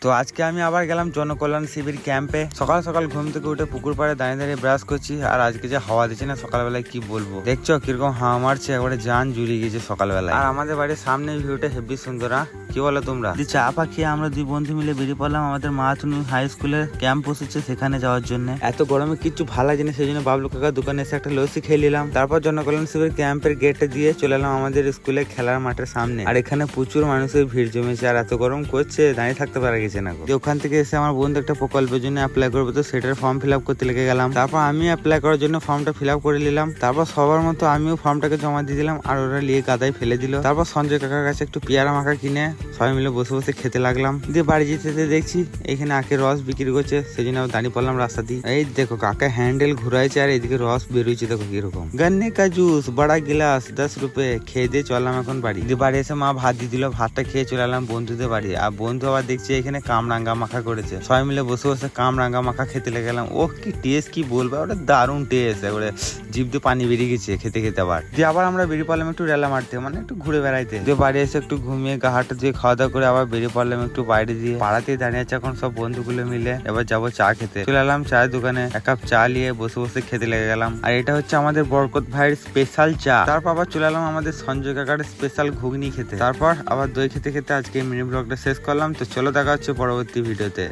তো আজকে আমি আবার গেলাম জনকল্যাণ শিবির ক্যাম্পে। সকাল সকাল ঘুম থেকে উঠে পুকুর পাড়ে দাঁড়িয়ে দাঁড়িয়ে ব্রাশ করছি। আর আজকে যে হাওয়া দিচ্ছে না সকালবেলায়, কি বলবো, দেখছো কিরকম হাওয়া মারছে, একবারে জান জুড়িয়ে গেছে সকালবেলায়। আর আমাদের বাড়ির সামনে ভিউটা হেভি সুন্দর। কি বলো তোমরা? চা পা খেয়ে আমরা দুই বন্ধু মিলে বেরিয়ে পড়লাম আমাদের মাহাতুনি হাই স্কুলের ক্যাম্প বসেছে সেখানে যাওয়ার জন্য। এত গরমে কিছু ভালো লাগে না, সেই জন্য বাবলু কাকার দোকানে এসে একটা লস্যি খেয়ে নিলাম। তারপর জনকল্যাণ শিবির ক্যাম্পের গেটে দিয়ে চলে এলাম আমাদের স্কুলের খেলার মাঠের সামনে। আর এখানে প্রচুর মানুষের ভিড় জমেছে, আর এত গরম করছে দাঁড়িয়ে থাকতে পারা গেছে না। ওখান থেকে এসে আমার বন্ধু একটা প্রকল্পের জন্য অ্যাপ্লাই করবো, তো সেটার ফর্ম ফিল আপ করতে লেগে গেলাম। তারপর আমি অ্যাপ্লাই করার জন্য ফর্মটা ফিল আপ করে নিলাম। তারপর সবার মতো আমিও ফর্মটাকে জমা দিয়ে দিলাম, আর ওরা নিয়ে গাদায় ফেলে দিল। তারপর সঞ্জয় কাকার কাছে একটু পেয়ারা মাখা কিনে সবাই মিলে বসে বসে খেতে লাগলাম। দিয়ে বাড়ি যেতে দেখছি এখানে আখের রস বিক্রি করছে, সেই জন্য দাঁড়িয়ে পড়লাম রাস্তা দিয়ে। এই দেখো কাকা হ্যান্ডেল ঘুরাইছে আর এদিকে রস বেরোচ্ছে, দেখো কিরকম। গন্নে কা জুস বড়া গিলাস 10 রুপে। খেয়ে দিয়ে চললাম এখন বাড়ি। দিয়ে বাড়ি এসে মা ভাত দিয়ে দিল, ভাতটা খেয়ে চলে এলাম বন্ধুদের বাড়ি। আর বন্ধু আবার দেখছি এখানে কামরাঙ্গা মাখা করেছে, সবাই মিলে বসে বসে কামরাঙ্গা মাখা খেতে লেগে গেলাম। ও কি টেস্ট, কি বলবো, ওটা দারুণ টেস্ট, একবারে জিভ দিয়ে পানি বেরিয়ে গেছে খেতে খেতে। আবার আমরা বেরিয়ে পড়লাম একটু রেলা মারতে, মানে একটু ঘুরে বেড়াইতে। দিয়ে বাড়ি এসে একটু ঘুমিয়ে গা হাঁটা দিয়ে খাওয়া দাওয়া করে আবার বেরিয়ে পড়লাম একটু বাইরে দিয়ে। পাড়াতেই দাঁড়িয়ে আছে এখন সব বন্ধুগুলো মিলে, এবার যাবো চা খেতে। চলে এলাম চায়ের দোকানে, এক কাপ চা নিয়ে বসে বসে খেতে লেগে গেলাম। আর এটা হচ্ছে আমাদের বরকত ভাইয়ের স্পেশাল চা। তারপর আবার চলে এলাম আমাদের সঞ্জয় কাকার স্পেশাল ঘুগনি খেতে। তারপর আবার দই খেতে খেতে আজকে মিনি ব্লগটা শেষ করলাম। তো চলো দেখা হচ্ছে পরবর্তী ভিডিওতে।